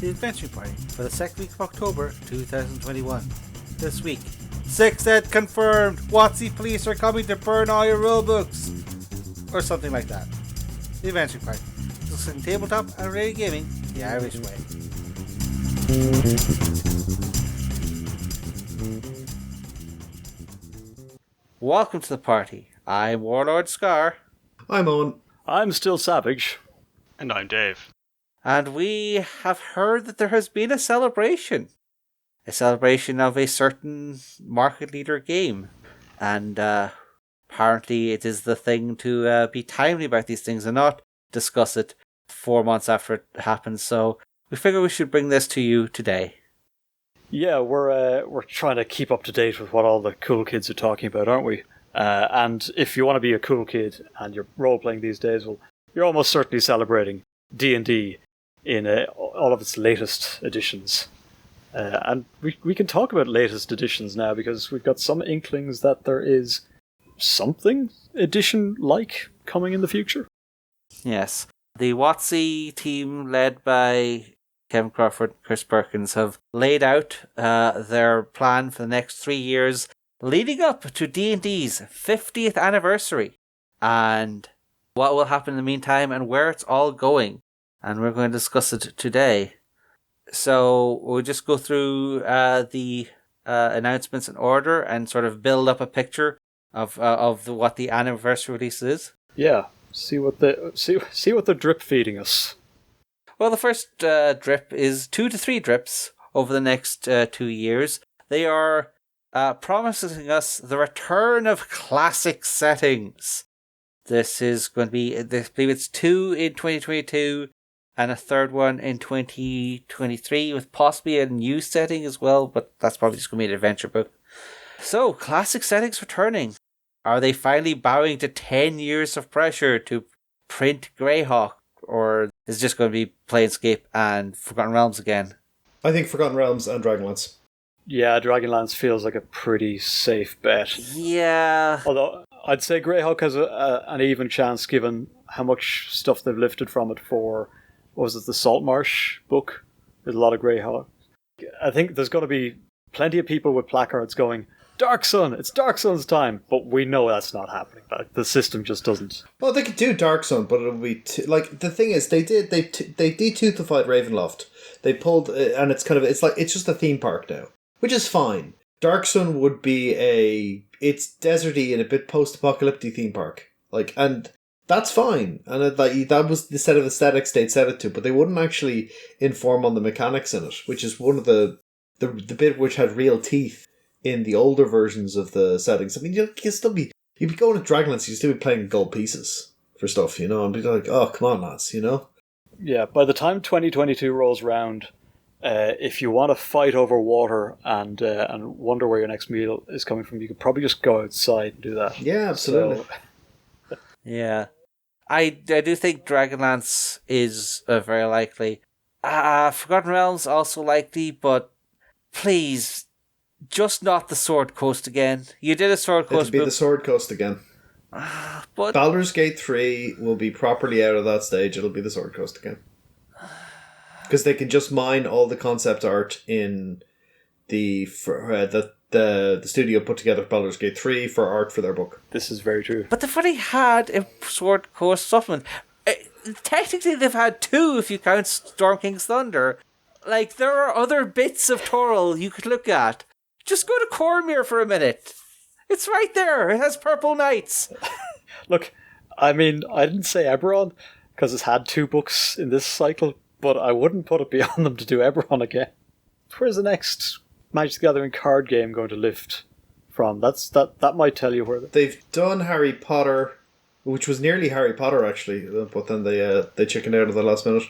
the Adventure Party for the second week of October 2021. This week, 6 Ed confirmed, WotC police are coming to burn all your rulebooks. Or something like that. The Adventure Party, discussing tabletop and radio gaming the Irish way. Welcome to the party. I'm Warlord Scarr. I'm Eoin. I'm still Savage. And I'm Dave. And we have heard that there has been a celebration. A celebration of a certain market leader game. And apparently it is the thing to be timely about these things and not discuss it 4 months after it happens. So we figure we should bring this to you today. Yeah, we're trying to keep up to date with what all the cool kids are talking about, aren't we? And if you want to be a cool kid and you're role-playing these days, well, you're almost certainly celebrating D&D in all of its latest editions. And we can talk about latest editions now because we've got some inklings that there is something edition-like coming in the future. Yes. The WotC team led by Kevin Crawford and Chris Perkins have laid out their plan for the next 3 years leading up to D&D's 50th anniversary and what will happen in the meantime and where it's all going. And we're going to discuss it today. So we'll just go through the announcements in order and sort of build up a picture of what the anniversary release is. Yeah, see what they're drip feeding us. Well, the first drip is 2 to 3 drips over the next 2 years. They are promising us the return of classic settings. This is going to be, I believe it's 2 in 2022 and a third one in 2023 with possibly a new setting as well, but that's probably just going to be an adventure book. So, classic settings returning. Are they finally bowing to 10 years of pressure to print Greyhawk, or is it just going to be Planescape and Forgotten Realms again? I think Forgotten Realms and Dragonlance. Yeah, Dragonlance feels like a pretty safe bet. Yeah. Although, I'd say Greyhawk has an even chance given how much stuff they've lifted from it for, what was it, the Saltmarsh book? There's a lot of Greyhawk. I think there's going to be plenty of people with placards going, Dark Sun, it's Dark Sun's time, but we know that's not happening. Like, the system just doesn't. Well, they could do Dark Sun, but it'll be the thing is they detuthified Ravenloft. They pulled and it's just a theme park now, which is fine. Dark Sun would be it's deserty and a bit post-apocalyptic theme park, and that's fine. And that was the set of aesthetics they'd set it to, but they wouldn't actually inform on the mechanics in it, which is one of the bit which had real teeth in the older versions of the settings. I mean, you'd be going to Dragonlance, you'd still be playing gold pieces for stuff, and be like, oh, come on, lads, Yeah, by the time 2022 rolls round, if you want to fight over water and wonder where your next meal is coming from, you could probably just go outside and do that. Yeah, absolutely. Yeah. I do think Dragonlance is very likely. Forgotten Realms also likely, but please, just not the Sword Coast again. You did a Sword Coast. It'll be the Sword Coast again. But Baldur's Gate 3 will be properly out of that stage. It'll be the Sword Coast again. Because they can just mine all the concept art in the studio put together Baldur's Gate 3 for art for their book. This is very true. But they've already had a Sword Coast supplement. Technically, they've had 2 if you count Storm King's Thunder. There are other bits of Toril you could look at. Just go to Cormyr for a minute. It's right there. It has purple knights. Look, I mean, I didn't say Eberron because it's had 2 books in this cycle, but I wouldn't put it beyond them to do Eberron again. Where's the next Magic the Gathering card game going to lift from? That might tell you where they've done Harry Potter, which was nearly Harry Potter actually, but then they chickened out at the last minute.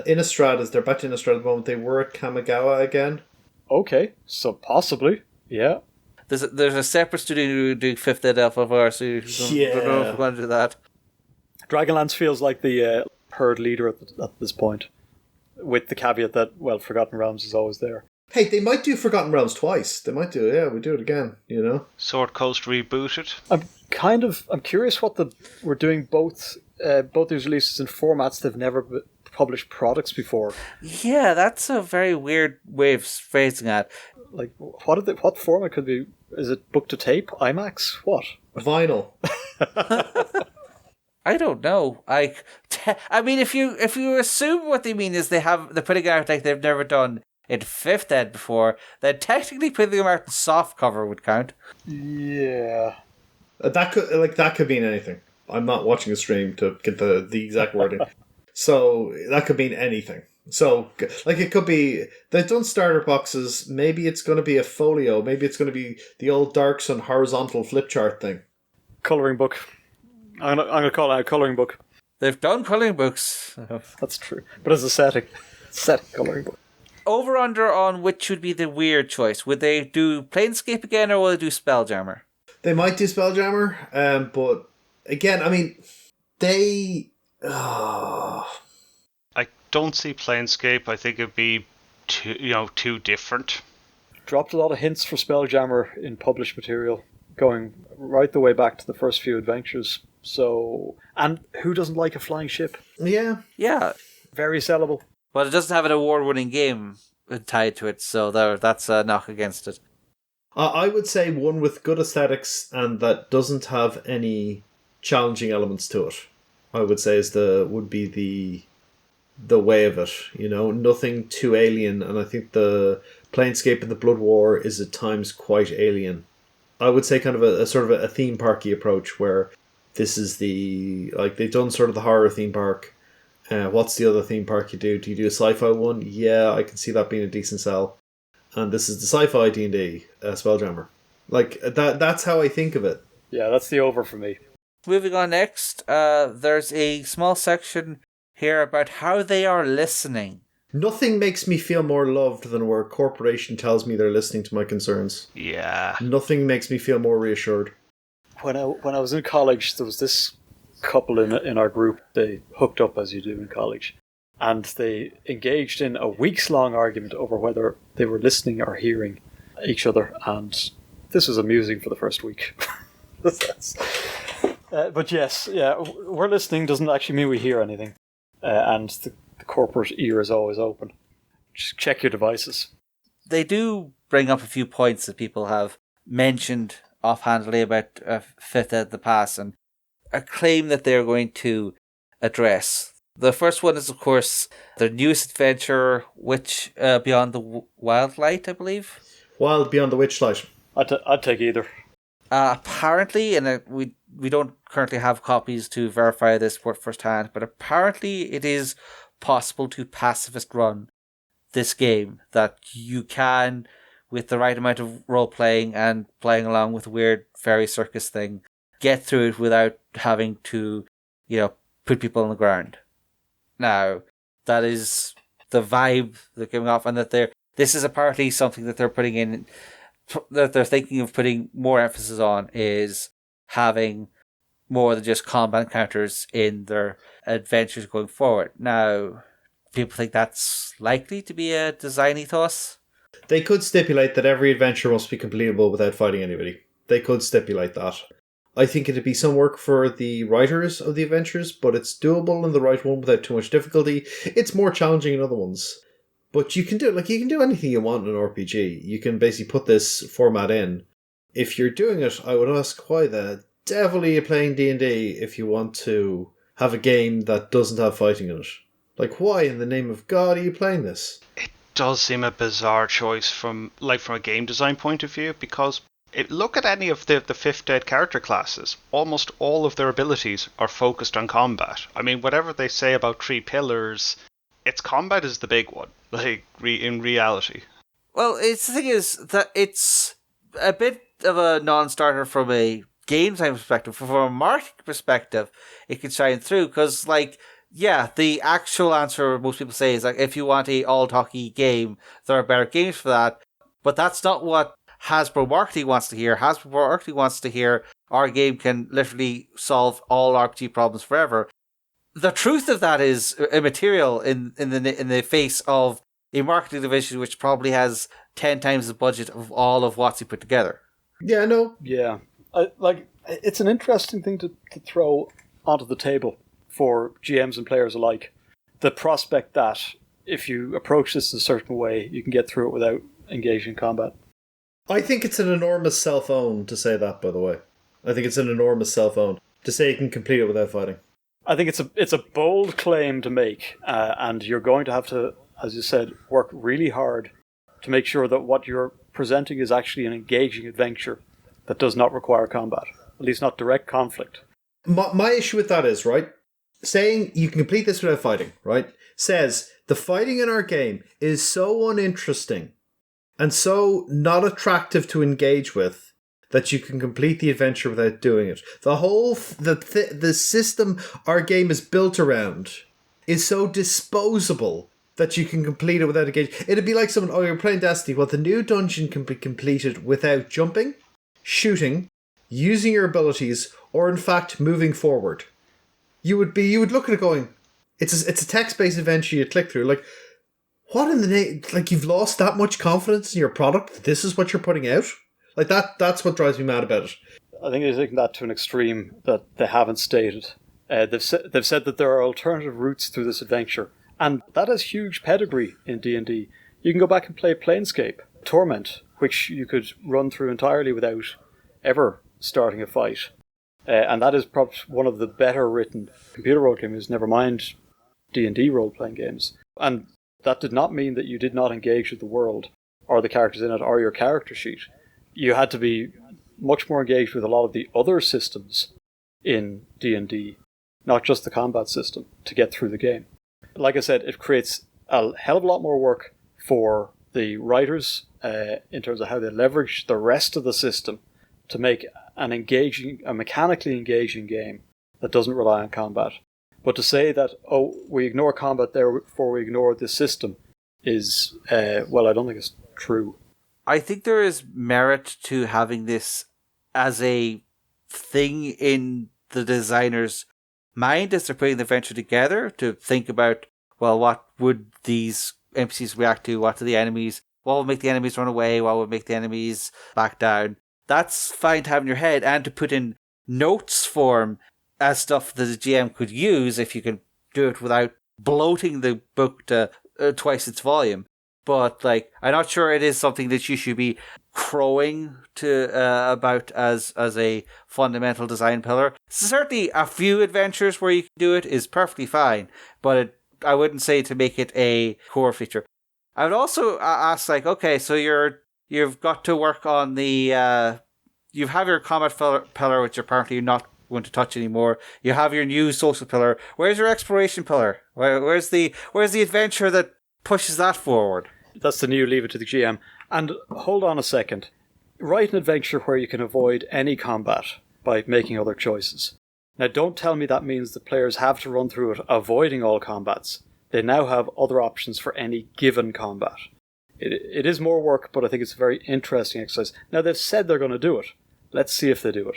Innistrad, they're back to Innistrad at the moment. They were at Kamigawa again. Okay, so possibly, yeah. There's a separate studio doing 5th Ed LFR, so you don't know if we're going to do that. Dragonlance feels like the herd leader at this point, with the caveat that, well, Forgotten Realms is always there. Hey, they might do Forgotten Realms twice. They might do it, we do it again, Sword Coast rebooted. I'm curious what we're doing both these releases in formats they've never published products before. Yeah, that's a very weird way of phrasing that. Like, what format could be? Is it book to tape? IMAX? What? Vinyl. I don't know. I mean, if you assume what they mean is they're putting it out like they've never done in 5th ed before, then technically putting them out in soft cover would count. Yeah. That could mean anything. I'm not watching a stream to get the exact wording. So that could mean anything. So, like, it could be, they've done starter boxes, maybe it's going to be a folio, maybe it's going to be the old Dark Sun horizontal flip chart thing. Colouring book. I'm gonna call it a colouring book. They've done colouring books. That's true. But as a setting colouring book. Over under on which would be the weird choice. Would they do Planescape again, or will they do Spelljammer? They might do Spelljammer, but again, I mean, they... I don't see Planescape. I think it'd be too different. Dropped a lot of hints for Spelljammer in published material, going right the way back to the first few adventures. So, and who doesn't like a flying ship? Yeah. Yeah. Very sellable. But it doesn't have an award-winning game tied to it, so that's a knock against it. I would say one with good aesthetics and that doesn't have any challenging elements to it. I would say would be the way of it. Nothing too alien, and I think the Planescape and the Blood War is at times quite alien. I would say kind of a sort of a theme parky approach where this is they've done sort of the horror theme park. What's the other theme park you do? Do you do a sci-fi one? Yeah, I can see that being a decent sell. And this is the sci-fi D&D Spelljammer. Like, that's how I think of it. Yeah, that's the over for me. Moving on next, there's a small section here about how they are listening. Nothing makes me feel more loved than where a corporation tells me they're listening to my concerns. Yeah. Nothing makes me feel more reassured. When I was in college, there was this couple in our group. They hooked up, as you do in college, and they engaged in a weeks-long argument over whether they were listening or hearing each other, and this was amusing for the first week. But yes, yeah, we're listening doesn't actually mean we hear anything, and the corporate ear is always open. Just check your devices. They do bring up a few points that people have mentioned offhandedly about 5th Ed the past, and a claim that they're going to address. The first one is, of course, their newest adventure, Witch Beyond the Wildlight, I believe. Wild Beyond the Witchlight. I'd take either. Apparently, and we don't currently have copies to verify this firsthand, but apparently it is possible to pacifist run this game, that you can, with the right amount of role-playing and playing along with a weird fairy circus thing, get through it without having to, put people on the ground. Now, that is the vibe they're giving off, and that this is apparently something that they're putting in, that they're thinking of putting more emphasis on, is having more than just combat encounters in their adventures going forward. Now, people think that's likely to be a design ethos? They could stipulate that every adventure must be completable without fighting anybody. They could stipulate that. I think it'd be some work for the writers of the adventures, but it's doable in the right one without too much difficulty. It's more challenging in other ones. But you can do anything you want in an RPG. You can basically put this format in. If you're doing it, I would ask, why the devil are you playing D&D if you want to have a game that doesn't have fighting in it? Like, why in the name of God are you playing this? It does seem a bizarre choice from a game design point of view, because look at any of the 5th Ed character classes. Almost all of their abilities are focused on combat. I mean, whatever they say about 3 pillars, its combat is the big one, in reality. Well, the thing is that it's a bit of a non-starter from a game design perspective. From a marketing perspective, it can shine through, because, the actual answer most people say is, if you want a all-talky game, there are better games for that. But that's not what Hasbro marketing wants to hear. Hasbro marketing wants to hear our game can literally solve all RPG problems forever. The truth of that is immaterial in the face of a marketing division which probably has 10 times the budget of all of WotC put together. Yeah, no. Yeah. It's an interesting thing to throw onto the table for GMs and players alike. the prospect that if you approach this in a certain way, you can get through it without engaging in combat. I think it's an enormous self-own to say that, by the way. I think it's an enormous self-own to say you can complete it without fighting. I think it's a bold claim to make, and you're going to have to, as you said, work really hard to make sure that what you're presenting is actually an engaging adventure that does not require combat, at least not direct conflict. My issue with that is, right, saying you can complete this without fighting, right, says the fighting in our game is so uninteresting and so not attractive to engage with that you can complete the adventure without doing it. The whole the system our game is built around is so disposable that you can complete it without engaging. It'd be like someone, you're playing Destiny. Well, the new dungeon can be completed without jumping, shooting, using your abilities, or in fact moving forward. You would look at it going, it's a text-based adventure you click through. Like, what in the name? Like, you've lost that much confidence in your product? This is what you're putting out? Like, that's what drives me mad about it. I think they're taking that to an extreme that they haven't stated. They've said that there are alternative routes through this adventure, and that has huge pedigree in D&D. You can go back and play Planescape, Torment, which you could run through entirely without ever starting a fight. And that is probably one of the better written computer role games, never mind D&D role-playing games. And that did not mean that you did not engage with the world, or the characters in it, or your character sheet. You had to be much more engaged with a lot of the other systems in D&D, not just the combat system, to get through the game. Like I said, it creates a hell of a lot more work for the writers in terms of how they leverage the rest of the system to make a mechanically engaging game that doesn't rely on combat. But to say that, we ignore combat therefore we ignore the system is, I don't think it's true. I think there is merit to having this as a thing in the designer's mind as they're putting the adventure together, to think about, well, what would these NPCs react to? What would make the enemies run away? What would make the enemies back down? That's fine to have in your head, and to put in notes form as stuff that the GM could use if you can do it without bloating the book to twice its volume. But I'm not sure it is something that you should be crowing to about as a fundamental design pillar. Certainly, a few adventures where you can do it is perfectly fine, but I wouldn't say to make it a core feature. I would also ask, okay, so you've got to work on the you have your combat pillar, which apparently you're not going to touch anymore. You have your new social pillar. Where's your exploration pillar? Where's the adventure that pushes that forward? That's the new leave it to the GM. And hold on a second. Write an adventure where you can avoid any combat by making other choices. Now, don't tell me that means the players have to run through it avoiding all combats. They now have other options for any given combat. It is more work, but I think it's a very interesting exercise. Now, they've said they're going to do it. Let's see if they do it.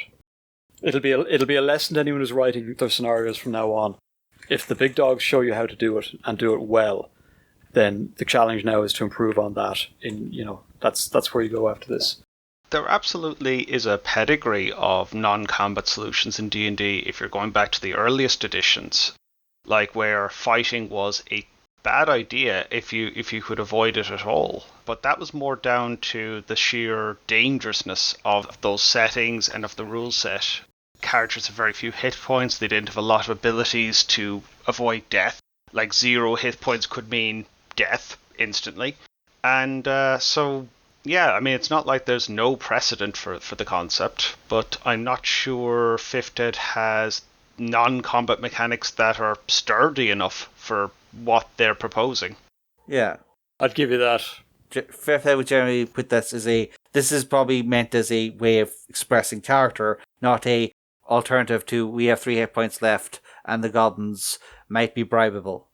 It'll be a lesson to anyone who's writing their scenarios from now on. If the big dogs show you how to do it and do it well, then the challenge now is to improve on that. That's where you go after this. There absolutely is a pedigree of non-combat solutions in D&D if you're going back to the earliest editions, like where fighting was a bad idea if you could avoid it at all. But that was more down to the sheer dangerousness of those settings and of the rule set. Characters have very few hit points. They didn't have a lot of abilities to avoid death. Like 0 hit points could mean death instantly. And it's not like there's no precedent for the concept, but I'm not sure 5th Ed has non-combat mechanics that are sturdy enough for what they're proposing. Yeah. I'd give you that. 5th Ed would generally put this as this is probably meant as a way of expressing character, not a alternative to we have 3 hit points left and the goblins might be bribable.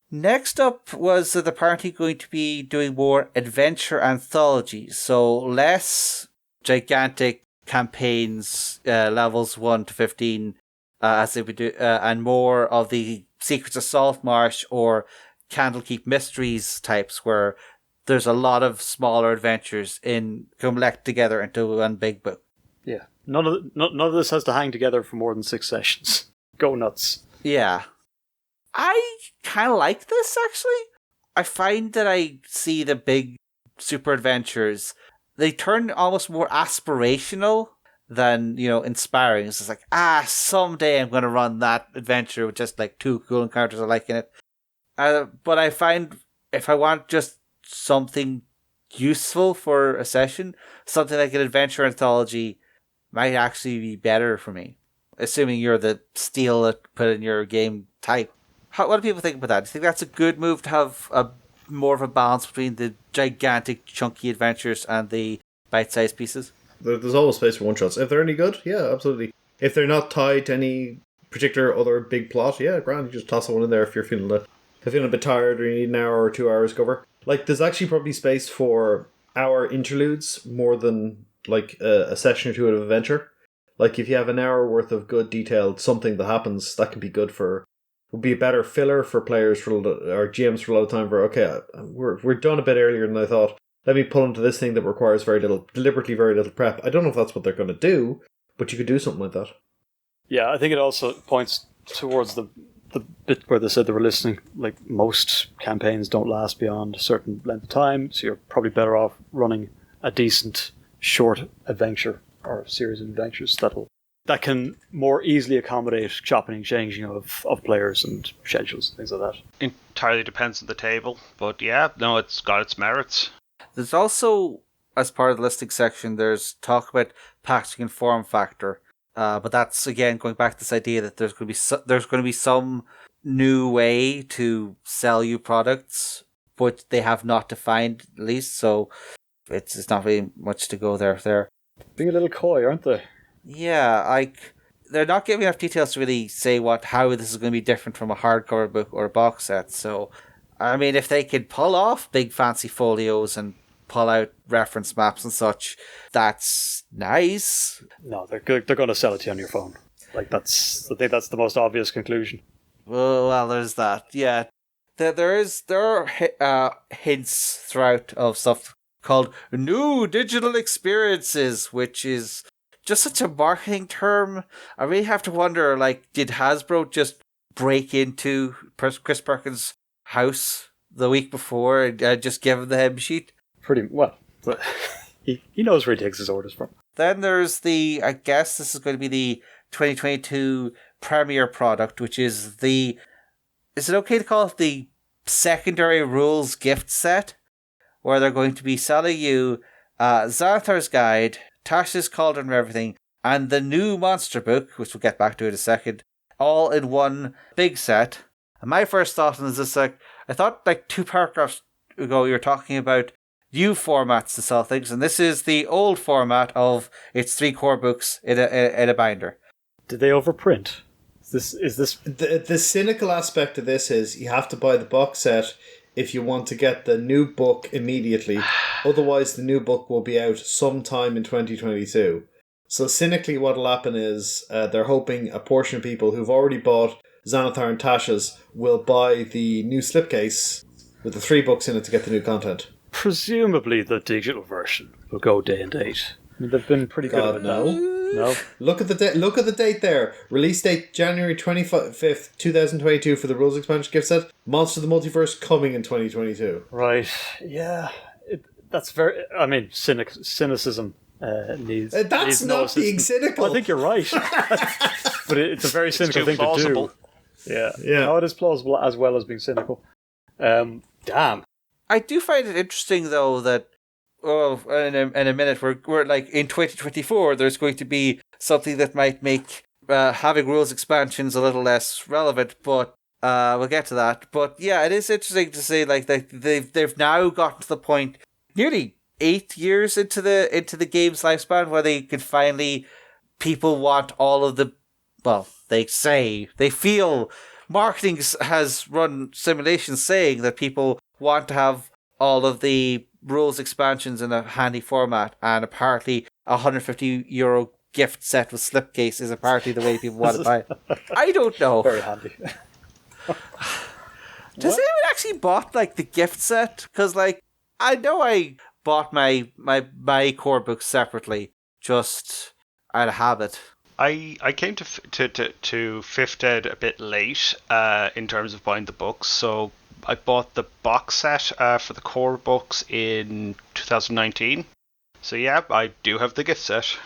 Next up was that apparently going to be doing more adventure anthologies, so less gigantic campaigns, levels 1 to 15, as they would do, and more of the Secrets of Saltmarsh or Candlekeep Mysteries types, where there's a lot of smaller adventures collect together into one big book. Yeah, none of this has to hang together for more than 6 sessions. Go nuts. Yeah. I kind of like this, actually. I find that I see the big super adventures, they turn almost more aspirational than, inspiring. It's just like, someday I'm going to run that adventure with just like 2 cool encounters I like in it. But I find if I want just something useful for a session, something like an adventure anthology might actually be better for me. Assuming you're the steel that put in your game type. What do people think about that? Do you think that's a good move to have more of a balance between the gigantic, chunky adventures and the bite-sized pieces? There's always space for one-shots. If they're any good, yeah, absolutely. If they're not tied to any particular other big plot, yeah, grand, you just toss one in there if you're feeling a bit tired or you need an hour or 2 hours cover. Like, there's actually probably space for hour interludes more than, like, a session or two of adventure. Like, if you have an hour worth of good detailed something that happens, that can be good would be a better filler for players or GMs for a lot of time. We're done a bit earlier than I thought. Let me pull into this thing that requires deliberately very little prep. I don't know if that's what they're going to do, but you could do something like that. Yeah, I think it also points towards the bit where they said they were listening. Like, most campaigns don't last beyond a certain length of time, so you're probably better off running a decent short adventure or series of adventures that can more easily accommodate chopping and changing of players and schedules, things like that. Entirely depends on the table, but yeah, no, it's got its merits. There's also, as part of the listing section, there's talk about packaging and form factor, but that's again going back to this idea that there's going to be some new way to sell you products, but they have not defined at least, so it's not really much to go there. Being a little coy, aren't they? Yeah, they're not giving enough details to really say how this is going to be different from a hardcover book or a box set. So, I mean, if they could pull off big fancy folios and pull out reference maps and such, that's nice. No, they're going to sell it to you on your phone. Like, I think that's the most obvious conclusion. Well, there's that. Yeah, there are hints throughout of stuff called new digital experiences, which is just such a marketing term. I really have to wonder, like, did Hasbro just break into Chris Perkins' house the week before and just give him the hymn sheet? Pretty well. He knows where he takes his orders from. Then there's I guess this is going to be the 2022 premiere product, which is is it okay to call it the secondary rules gift set? Where they're going to be selling you Xanathar's Guide, Tasha's Cauldron of Everything, and the new monster book, which we'll get back to in a second, all in one big set. And my first thought on this, I thought like 2 paragraphs ago you were talking about new formats to sell things, and this is the old format of its 3 core books in a binder. Did they overprint? Is this the cynical aspect of this is you have to buy the box set if you want to get the new book immediately. Otherwise, the new book will be out sometime in 2022. So cynically, what'll happen is they're hoping a portion of people who've already bought Xanathar and Tasha's will buy the new slipcase with the 3 books in it to get the new content. Presumably, the digital version will go day and date. I mean, they've been pretty good at it now. No. Look at the date there. Release date January 25th, 2022 for the Rules Expansion gift set. Monster of the Multiverse coming in 2022. Right. Yeah. That's very. I mean, cynicism needs. That's needs not being cynical. Well, I think you're right. But it's a very cynical thing plausible. to do. Yeah. Yeah. No, it is plausible as well as being cynical. Damn. I do find it interesting though that in a minute we're like in 2024 there's going to be something that might make having rules expansions a little less relevant, but we'll get to that. But yeah, it is interesting to see like they've now gotten to the point nearly 8 years into the game's lifespan where they could finally, people want all of the, well, they feel marketing has run simulations saying that people want to have all of the rules expansions in a handy format, and apparently €150 gift set with slipcase is apparently the way people want to buy it. I don't know. Very handy. Does anyone actually bought like the gift set? Because like I know I bought my core book separately, just out of habit. I came to Fifth Ed a bit late in terms of buying the books, so I bought the box set for the core books in 2019. So yeah, I do have the gift set.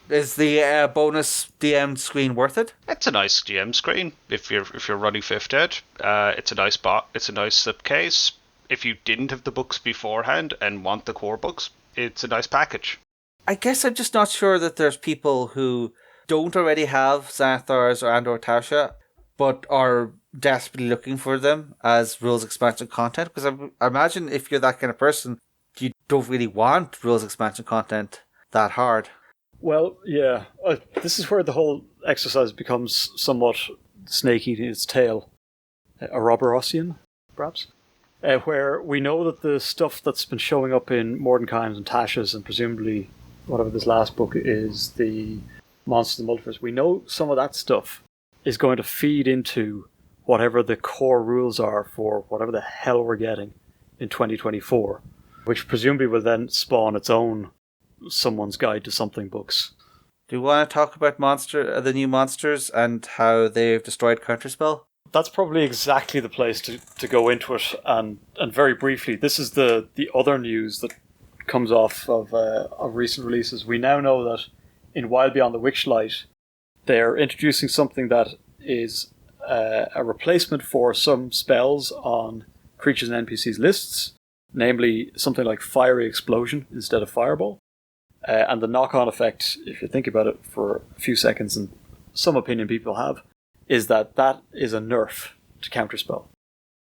Is the bonus DM screen worth it? It's a nice GM screen if you're running Fifth Ed. It's a nice it's a nice slipcase. If you didn't have the books beforehand and want the core books, it's a nice package. I guess I'm just not sure that there's people who don't already have Xanathar's or Andor Tasha, but are desperately looking for them as rules expansion content. Because I imagine if you're that kind of person, you don't really want rules expansion content that hard. Well, yeah. This is where the whole exercise becomes somewhat snake eating its tail. Ouroborosian, perhaps? Where we know that the stuff that's been showing up in Mordenkainen's and Tasha's, and presumably whatever this last book is, the Monsters of the Multiverse, we know some of that stuff is going to feed into whatever the core rules are for whatever the hell we're getting in 2024, which presumably will then spawn its own Someone's Guide to Something books. Do you want to talk about the new monsters and how they've destroyed Counterspell? That's probably exactly the place to go into it. And very briefly, this is the other news that comes off of recent releases. We now know that in Wild Beyond the Witchlight, they're introducing something that is a replacement for some spells on creatures and NPCs lists, namely something like Fiery Explosion instead of Fireball. And the knock-on effect, if you think about it for a few seconds, and some opinion people have, is that that is a nerf to Counterspell,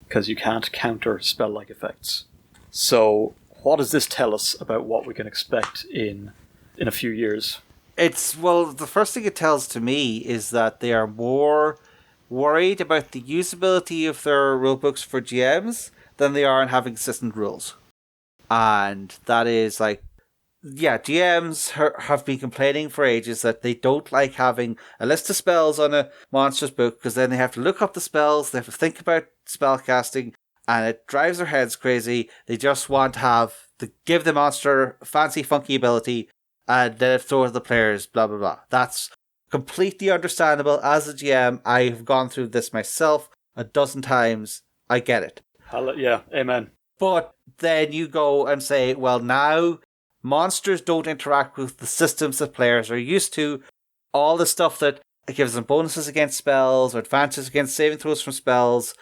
because you can't counter spell-like effects. So what does this tell us about what we can expect in a few years? The first thing it tells to me is that they are more worried about the usability of their rulebooks for GMs than they are in having consistent rules. And that is GMs have been complaining for ages that they don't like having a list of spells on a monster's book, because then they have to look up the spells, they have to think about spell casting, and it drives their heads crazy. They just want to give the monster fancy, funky ability, and then throw it to the players, blah, blah, blah. That's completely understandable. As a GM, I've gone through this myself a dozen times. I get it. Yeah, amen. But then you go and say, well, now monsters don't interact with the systems that players are used to. All the stuff that gives them bonuses against spells or advantages against saving throws from spells,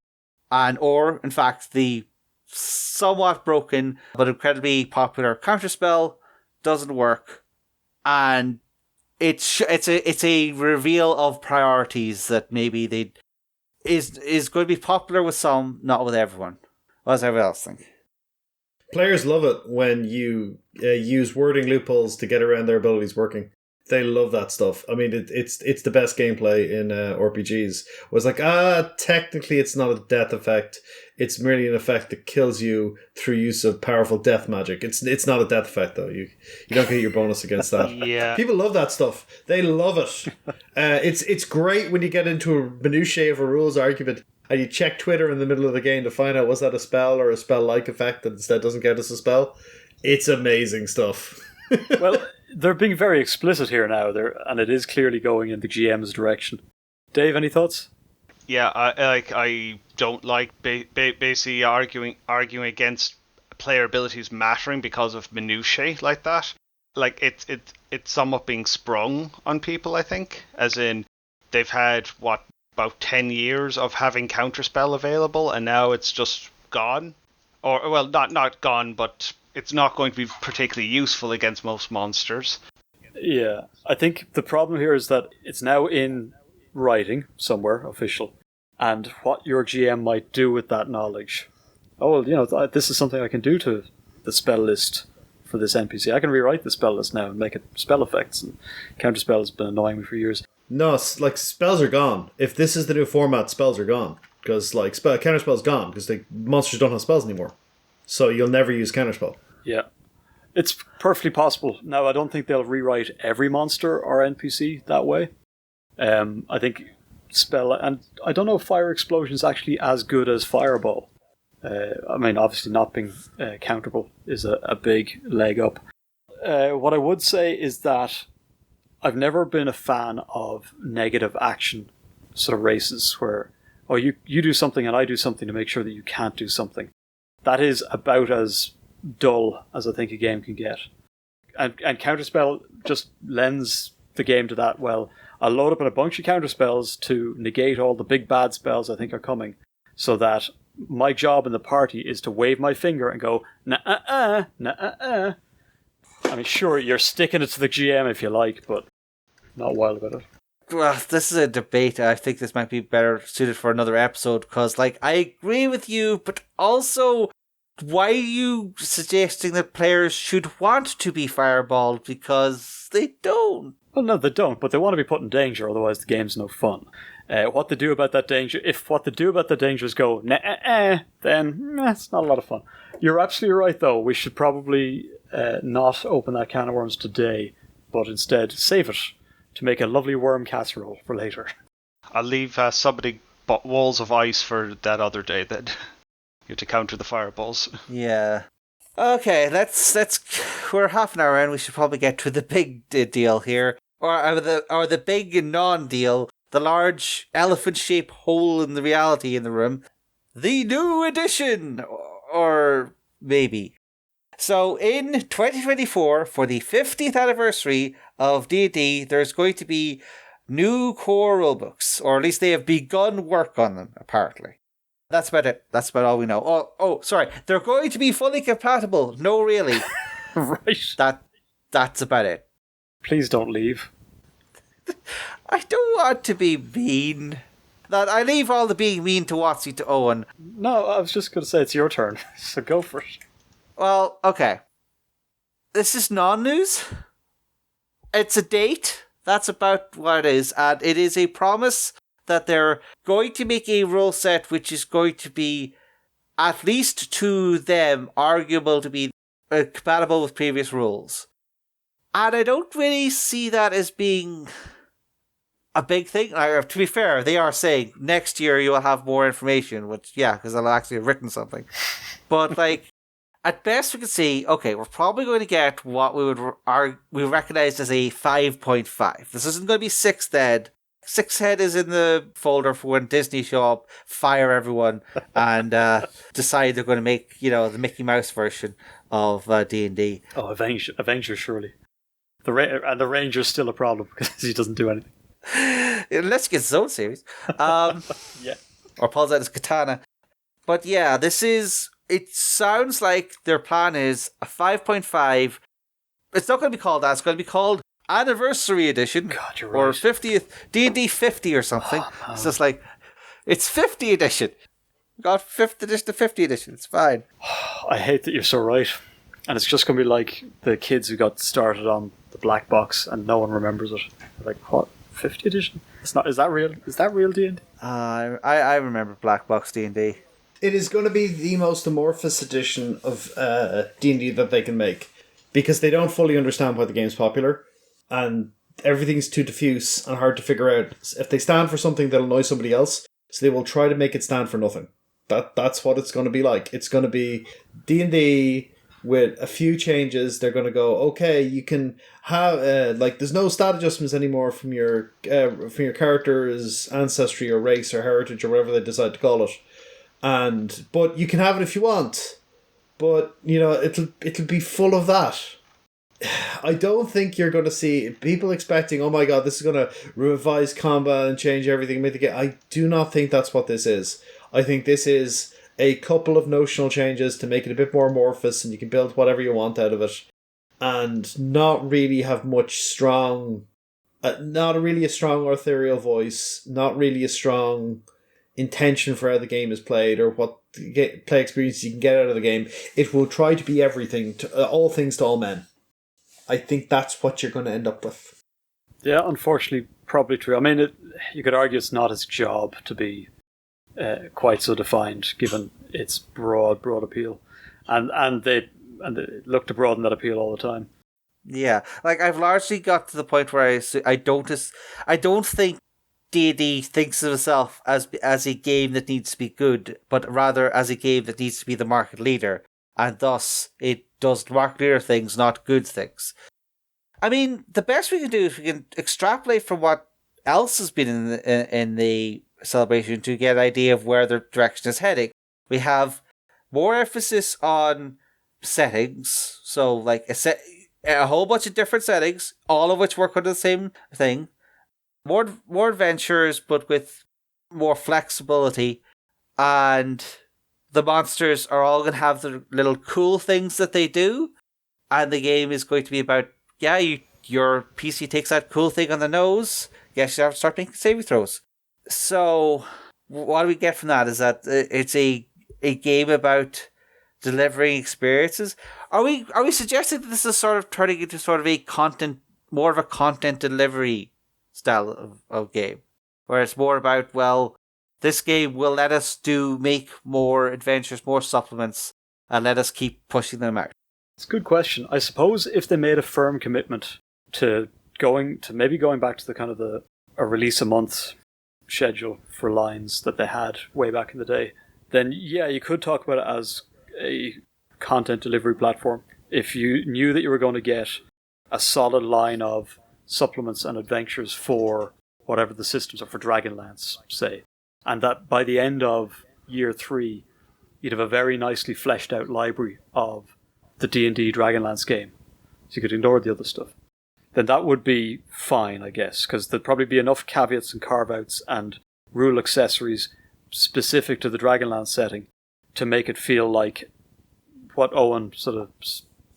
or in fact the somewhat broken but incredibly popular counterspell doesn't work. And it's a reveal of priorities that maybe is going to be popular with some, not with everyone. What does everyone else think? Players love it when you use wording loopholes to get around their abilities working. They love that stuff. I mean, it's the best gameplay in RPGs. It was technically it's not a death effect. It's merely an effect that kills you through use of powerful death magic. It's not a death effect though. You don't get your bonus against that. Yeah. People love that stuff. They love it. It's great when you get into a minutiae of a rules argument and you check Twitter in the middle of the game to find out was that a spell or a spell-like effect that instead doesn't count as a spell. It's amazing stuff. Well, they're being very explicit here now, and it is clearly going in the GM's direction. Dave, any thoughts? Yeah, I don't like basically arguing against player abilities mattering because of minutiae like that. Like it's somewhat being sprung on people, I think, as in they've had about 10 years of having counterspell available, and now it's just gone. Or well, not gone, but it's not going to be particularly useful against most monsters. Yeah, I think the problem here is that it's now in writing somewhere, official, and what your GM might do with that knowledge. Oh, well, this is something I can do to the spell list for this NPC. I can rewrite the spell list now and make it spell effects, and counterspell has been annoying me for years. No, spells are gone. If this is the new format, spells are gone. Because counterspell's gone, because monsters don't have spells anymore. So you'll never use counterspell. Yeah. It's perfectly possible. Now, I don't think they'll rewrite every monster or NPC that way. I think spell, and I don't know if Fire Explosion is actually as good as Fireball. I mean, obviously not being counterable is a big leg up. What I would say is that I've never been a fan of negative action sort of races where, oh, you do something and I do something to make sure that you can't do something. That is about as dull as I think a game can get. And Counterspell just lends the game to that well. I'll load up in a bunch of counterspells to negate all the big bad spells I think are coming, so that my job in the party is to wave my finger and go, nah-uh-uh, nah-uh-uh. I mean, sure, you're sticking it to the GM if you like, but not wild about it. Well, this is a debate. I think this might be better suited for another episode, because, like, I agree with you, but also, why are you suggesting that players should want to be fireballed? Because they don't. Well, no, they don't, but they want to be put in danger, otherwise the game's no fun. What they do about that danger, if what they do about the danger is go, then it's not a lot of fun. You're absolutely right, though. We should probably not open that can of worms today, but instead save it to make a lovely worm casserole for later. I'll leave somebody walls of ice for that other day then. You have to counter the fireballs. Yeah. Okay, we're half an hour in. We should probably get to the big deal here. Or the big non-deal, the large elephant-shaped hole in the reality in the room. The new edition! Or maybe. So in 2024, for the 50th anniversary of D&D, there's going to be new core rulebooks, or at least they have begun work on them, apparently. That's about it. That's about all we know. Oh, sorry. They're going to be fully compatible. No, really. Right. That's about it. Please don't leave. I don't want to be mean. That I leave all the being mean to Watsy to Owen. No, I was just going to say it's your turn, so go for it. Well, okay. This is non-news. It's a date. That's about what it is. And it is a promise that they're going to make a rule set which is going to be, at least to them, arguable to be compatible with previous rules. And I don't really see that as being a big thing. To be fair, they are saying next year you will have more information, which, yeah, because I'll actually have written something. But, like, at best we can see, okay, we're probably going to get what we recognize as a 5.5. This isn't going to be 6th Ed. 6th Ed is in the folder for when Disney show up, fire everyone, and decide they're going to make, the Mickey Mouse version of D&D. Oh, Avengers, surely. The Ranger's still a problem because he doesn't do anything. Unless you get his own series. Yeah. Or pulls out his katana. But yeah, it sounds like their plan is a 5.5. It's not going to be called that. It's going to be called Anniversary Edition. God, you're right. Or 50th, D&D 50 or something. Oh, no. It's just like, it's 50 edition. Got 5th edition to 50 edition. It's fine. I hate that you're so right. And it's just going to be like the kids who got started on the black box and no one remembers it. They're like, what? 50 edition? It's not. Is that real? Is that real D&D? I remember Black Box D&D. It is going to be the most amorphous edition of D&D that they can make, because they don't fully understand why the game's popular, and everything's too diffuse and hard to figure out. If they stand for something, they'll annoy somebody else, so they will try to make it stand for nothing. That's what it's going to be like. It's going to be D&D with a few changes. They're going to go, okay, you can have there's no stat adjustments anymore from your character's ancestry or race or heritage or whatever they decide to call it. But you can have it if you want. But it'll be full of that. I don't think you're going to see people expecting, oh my god, this is going to revise combat and change everything. I do not think that's what this is. I think this is a couple of notional changes to make it a bit more amorphous, and you can build whatever you want out of it, and not really have much strong, not really a strong authorial voice, not really a strong intention for how the game is played or what play experience you can get out of the game. It will try to be everything, all things to all men. I think that's what you're going to end up with. Yeah, unfortunately, probably true. I mean, you could argue it's not his job to be quite so defined, given its broad appeal, and they look to broaden that appeal all the time. Yeah, like I've largely got to the point where I don't think D&D thinks of itself as a game that needs to be good, but rather as a game that needs to be the market leader, and thus it does market leader things, not good things. I mean, the best we can do is we can extrapolate from what else has been in the celebration to get an idea of where the direction is heading. We have more emphasis on settings, so like a whole bunch of different settings, all of which work on the same thing. More adventures, but with more flexibility, and the monsters are all going to have the little cool things that they do, and the game is going to be about, your PC takes that cool thing on the nose, yes, you have to start making saving throws. So, what do we get from that is that it's a game about delivering experiences. Are we suggesting that this is sort of turning into sort of more of a content delivery style of game, where it's more about, well, this game will let us make more adventures, more supplements, and let us keep pushing them out? It's a good question. I suppose if they made a firm commitment to going back to the kind of a release a month schedule for lines that they had way back in the day, then yeah, you could talk about it as a content delivery platform. If you knew that you were going to get a solid line of supplements and adventures for whatever the systems are, for Dragonlance, say, and that by the end of year 3, you'd have a very nicely fleshed out library of the D&D Dragonlance game, so you could ignore the other stuff, then that would be fine, I guess, because there'd probably be enough caveats and carve-outs and rule accessories specific to the Dragonlance setting to make it feel like what Eoin sort of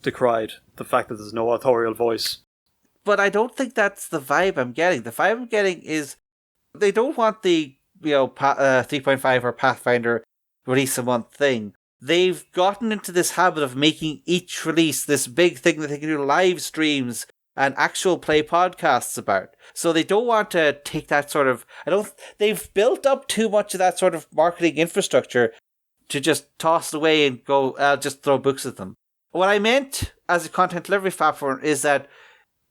decried, the fact that there's no authorial voice. But I don't think that's the vibe I'm getting. The vibe I'm getting is they don't want the 3.5 or Pathfinder release a month thing. They've gotten into this habit of making each release this big thing that they can do live streams and actual play podcasts about. So they don't want to take that sort of... They've built up too much of that sort of marketing infrastructure to just toss it away and go, I'll just throw books at them. What I meant as a content delivery platform is that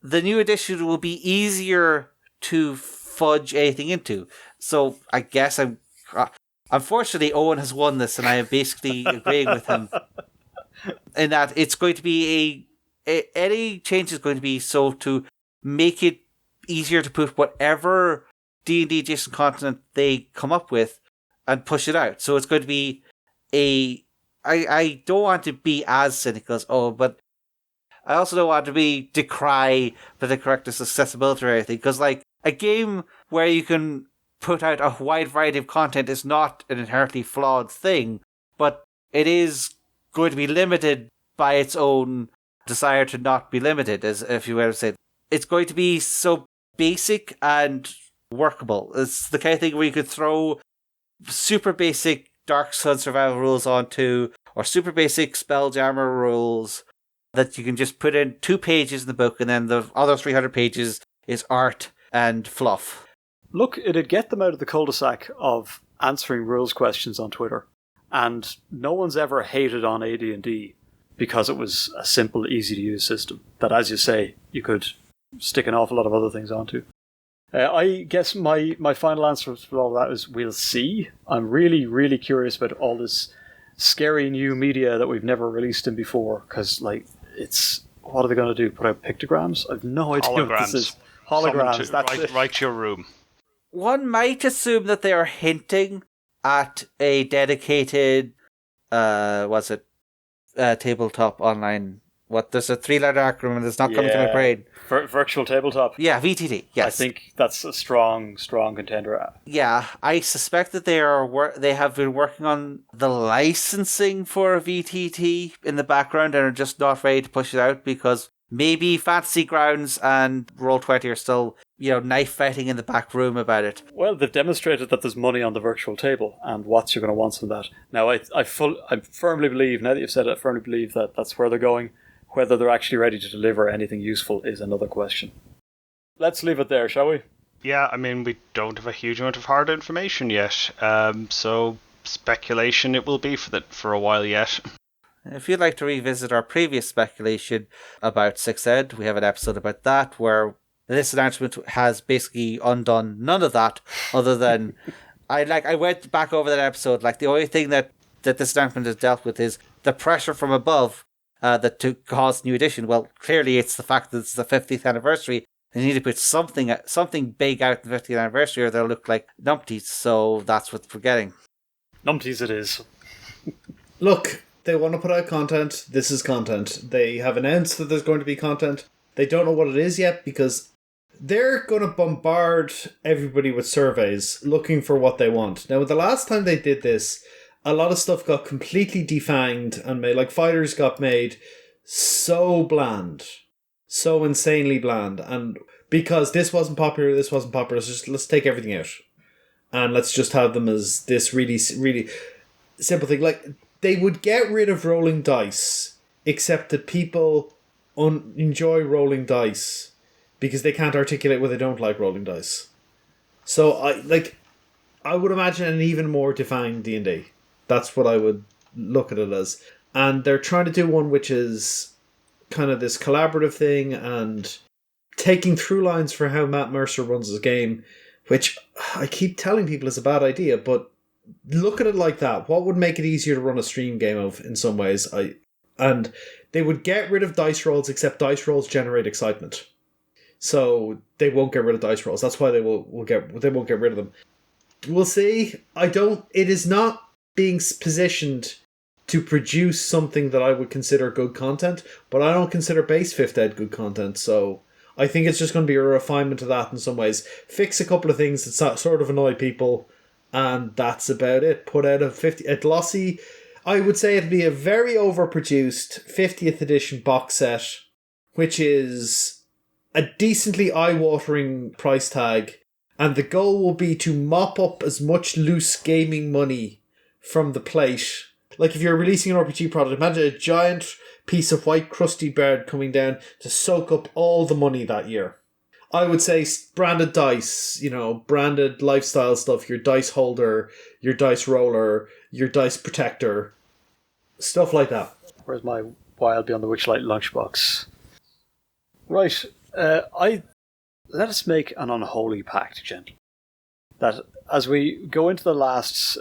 the new edition will be easier to fudge anything into. So I guess unfortunately, Eoin has won this, and I am basically agreeing with him in that it's going to be any change is going to be so to make it easier to put whatever D&D adjacent content they come up with and push it out. So it's going to be I don't want to be as cynical as but I also don't want to decry the correctness of accessibility or anything, because like a game where you can put out a wide variety of content is not an inherently flawed thing, but it is going to be limited by its own desire to not be limited, as if you were to say. It's going to be so basic and workable. It's the kind of thing where you could throw super basic Dark Sun survival rules onto, or super basic Spelljammer rules that you can just put in 2 pages in the book, and then the other 300 pages is art and fluff. Look, it'd get them out of the cul-de-sac of answering rules questions on Twitter, and no one's ever hated on AD&D because it was a simple, easy-to-use system that, as you say, you could stick an awful lot of other things onto. I guess my final answer for all that is we'll see. I'm really, really curious about all this scary new media that we've never released in before, because, like, what are they going to do? Put out pictograms? I've no idea what this is. Holograms. Right to your room. One might assume that they are hinting at a dedicated, tabletop online. There's a 3-letter acronym and it's not coming to my brain. Virtual tabletop. Yeah, VTT, yes. I think that's a strong contender. Yeah, I suspect that they have been working on the licensing for VTT in the background and are just not ready to push it out because maybe Fantasy Grounds and Roll20 are still, knife fighting in the back room about it. Well, they've demonstrated that there's money on the virtual table, and what you're going to want from that. Now, I firmly believe, now that you've said it, I firmly believe that that's where they're going. Whether they're actually ready to deliver anything useful is another question. Let's leave it there, shall we? Yeah, I mean, we don't have a huge amount of hard information yet, so speculation it will be for a while yet. If you'd like to revisit our previous speculation about 6th Ed, we have an episode about that where this announcement has basically undone none of that, other than I went back over that episode. Like, the only thing that this announcement has dealt with is the pressure from above that to cause new edition. Well, clearly it's the fact that it's the 50th anniversary. They need to put something big out the 50th anniversary, or they'll look like numpties. So that's what we're getting. Numpties it is. Look, they want to put out content. This is content. They have announced that there's going to be content. They don't know what it is yet because they're going to bombard everybody with surveys looking for what they want. Now, the last time they did this, a lot of stuff got completely defanged and made, like fighters got made so bland, so insanely bland. And because this wasn't popular, let's take everything out. And let's just have them as this really, really simple thing. Like, they would get rid of rolling dice, except that people enjoy rolling dice because they can't articulate why they don't like rolling dice. So I would imagine an even more defined D&D. That's what I would look at it as. And they're trying to do one which is kind of this collaborative thing and taking through lines for how Matt Mercer runs his game, which I keep telling people is a bad idea, but look at it like that. What would make it easier to run a stream game of in some ways? And they would get rid of dice rolls, except dice rolls generate excitement. So they won't get rid of dice rolls. That's why they won't get rid of them. We'll see. It is not being positioned to produce something that I would consider good content, but I don't consider base 5th Ed good content, so I think it's just going to be a refinement of that in some ways. Fix a couple of things that sort of annoy people, and that's about it. Put out a glossy, I would say it'd be a very overproduced 50th edition box set, which is a decently eye-watering price tag, and the goal will be to mop up as much loose gaming money from the plate. Like if you're releasing an RPG product, imagine a giant piece of white crusty bread coming down to soak up all the money that year. I would say branded dice, branded lifestyle stuff, your dice holder, your dice roller, your dice protector, stuff like that. Where's my Wild Beyond the Witchlight lunchbox? Right, let us make an unholy pact, gentlemen, that as we go into the last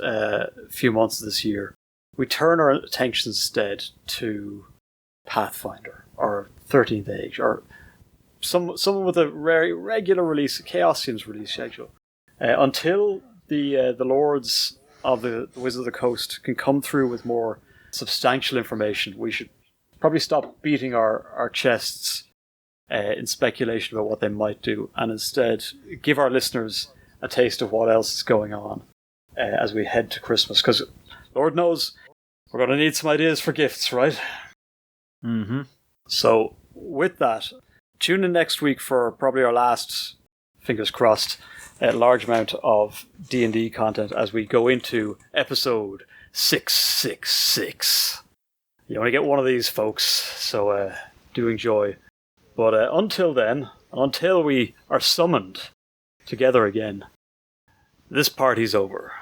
few months of this year, we turn our attention instead to Pathfinder, or 13th Age, or someone with a regular release, Chaosium's release schedule, until the Lords of the Wizards of the Coast can come through with more substantial information. We should probably stop beating our chests in speculation about what they might do, and instead give our listeners a taste of what else is going on as we head to Christmas. Because Lord knows we're going to need some ideas for gifts, right? Mm-hmm. So with that, tune in next week for probably our last, fingers crossed, large amount of D&D content as we go into episode 666. You only get one of these, folks, so do enjoy. But until then, and until we are summoned together again, this party's over.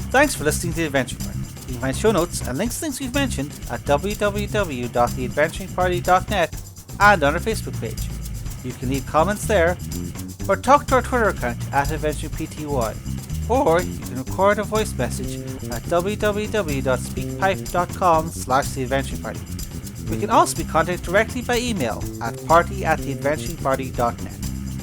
Thanks for listening to The Adventuring Party. You can find show notes and links to things we've mentioned at www.theadventuringparty.net and on our Facebook page. You can leave comments there, or talk to our Twitter account at AdventuringPTY, or you can record a voice message at www.speakpipe.com/theadventuringparty. We can also be contacted directly by email at party@theadventuringparty.net.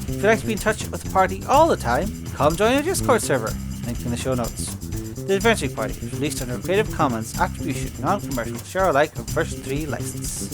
If you'd like to be in touch with the party all the time, come join our Discord server, link in the show notes. The Adventuring Party is released under a Creative Commons Attribution Non-Commercial Share Alike and Version 3 license.